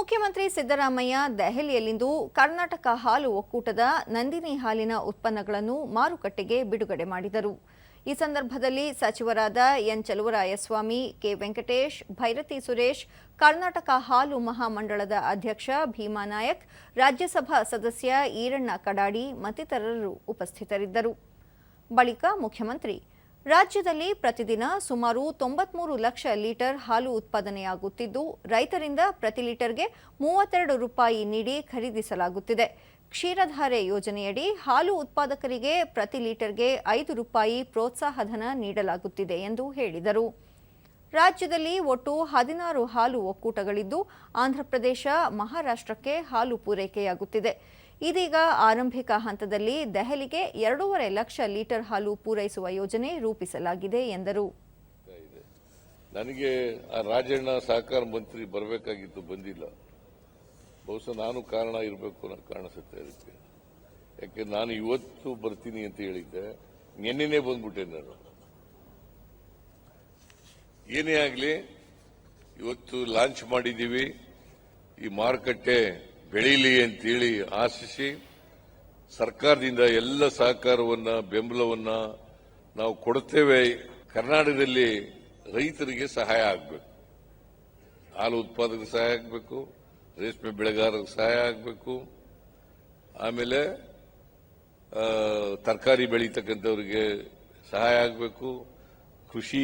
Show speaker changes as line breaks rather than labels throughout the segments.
ಮುಖ್ಯಮಂತ್ರಿ ಸಿದ್ದರಾಮಯ್ಯ ದೆಹಲಿಯಲ್ಲಿಂದು ಕರ್ನಾಟಕ ಹಾಲು ಒಕ್ಕೂಟದ ನಂದಿನಿ ಹಾಲಿನ ಉತ್ಪನ್ನಗಳನ್ನು ಮಾರುಕಟ್ಟೆಗೆ ಬಿಡುಗಡೆ ಮಾಡಿದರು. ಈ ಸಂದರ್ಭದಲ್ಲಿ ಸಚಿವರಾದ ಎನ್ ಚಲುವರಾಯಸ್ವಾಮಿ, ಕೆ ವೆಂಕಟೇಶ್, ಭೈರತಿ ಸುರೇಶ್, ಕರ್ನಾಟಕ ಹಾಲು ಮಹಾಮಂಡಳದ ಅಧ್ಯಕ್ಷ ಭೀಮಾ ನಾಯಕ್, ರಾಜ್ಯಸಭಾ ಸದಸ್ಯ ಈರಣ್ಣ ಕಡಾಡಿ ಮತ್ತಿತರರು ಉಪಸ್ಥಿತರಿದ್ದರು. ಬಳಿಕ ಮುಖ್ಯಮಂತ್ರಿ ರಾಜ್ಯದಲ್ಲಿ ಪ್ರತಿದಿನ ಸುಮಾರು 93 ಲಕ್ಷ ಲೀಟರ್ ಹಾಲು ಉತ್ಪಾದನೆಯಾಗುತ್ತಿದ್ದು, ರೈತರಿಂದ ಪ್ರತಿ ಲೀಟರ್ಗೆ 32 ರೂಪಾಯಿ ನೀಡಿ ಖರೀದಿಸಲಾಗುತ್ತಿದೆ. ಕ್ಷೀರಧಾರೆ ಯೋಜನೆಯಡಿ ಹಾಲು ಉತ್ಪಾದಕರಿಗೆ ಪ್ರತಿ ಲೀಟರ್ಗೆ 5 ರೂಪಾಯಿ ಪ್ರೋತ್ಸಾಹಧನ ನೀಡಲಾಗುತ್ತಿದೆ ಎಂದು ಹೇಳಿದರು. ರಾಜ್ಯದಲ್ಲಿ ಒಟ್ಟು 16 ಹಾಲು ಒಕ್ಕೂಟಗಳಿದ್ದು, ಆಂಧ್ರಪ್ರದೇಶ, ಮಹಾರಾಷ್ಟ್ರಕ್ಕೆ ಹಾಲು ಪೂರೈಕೆಯಾಗುತ್ತಿದೆ. ಇದೀಗ ಆರಂಭಿಕ ಹಂತದಲ್ಲಿ ದೆಹಲಿಗೆ 2.5 ಲಕ್ಷ ಲೀಟರ್ ಹಾಲು ಪೂರೈಸುವ ಯೋಜನೆ ರೂಪಿಸಲಾಗಿದೆ ಎಂದರು.
ನನಗೆ ಆ ರಾಜಣ್ಣ ಸಹಕಾರ ಮಂತ್ರಿ ಬರಬೇಕಾಗಿತ್ತು, ಬಂದಿಲ್ಲ. ಬಹುಶಃ ನಾನು ಕಾರಣ ಇರಬೇಕು ಅನ್ನೋ ಕಾಣಿಸುತ್ತೆ ಅದಕ್ಕೆ. ಯಾಕೆ ನಾನು ಇವತ್ತು ಬರ್ತೀನಿ ಅಂತ ಹೇಳಿದ್ದೆ, ನಿನ್ನೆನೇ ಬಂದ್ಬಿಟ್ಟೆ ನಾನು. ಏನೇ ಆಗಲಿ, ಇವತ್ತು ಲಾಂಚ್ ಮಾಡಿದ್ದೀವಿ. ಈ ಮಾರುಕಟ್ಟೆ ಬೆಳೀಲಿ ಅಂತೇಳಿ ಆಶಿಸಿ ಸರ್ಕಾರದಿಂದ ಎಲ್ಲ ಸಹಕಾರವನ್ನ, ಬೆಂಬಲವನ್ನ ನಾವು ಕೊಡುತ್ತೇವೆ. ಕರ್ನಾಟಕದಲ್ಲಿ ರೈತರಿಗೆ ಸಹಾಯ ಆಗಬೇಕು, ಹಾಲು ಉತ್ಪಾದಕರಿಗೆ ಸಹಾಯ ಆಗಬೇಕು, ರೇಷ್ಮೆ ಬೆಳೆಗಾರರಿಗೆ ಸಹಾಯ ಆಗಬೇಕು, ಆಮೇಲೆ ತರಕಾರಿ ಬೆಳೀತಕ್ಕಂಥವ್ರಿಗೆ ಸಹಾಯ ಆಗಬೇಕು, ಕೃಷಿ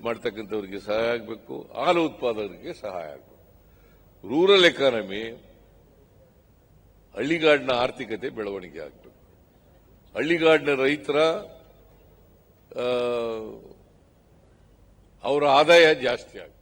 ಮಾಡ್ತಕ್ಕಂಥವ್ರಿಗೆ ಸಹಾಯ ಆಗಬೇಕು, ಹಾಲು ಉತ್ಪಾದಕರಿಗೆ ಸಹಾಯ ಆಗಬೇಕು. ರೂರಲ್ ಎಕಾನಮಿ, ಹಳ್ಳಿಗಾಡಿನ ಆರ್ಥಿಕತೆ ಬೆಳವಣಿಗೆ ಆಗಬೇಕು. ಹಳ್ಳಿಗಾಡಿನ ರೈತರ ಅವರ ಆದಾಯ ಜಾಸ್ತಿ ಆಗಬೇಕು.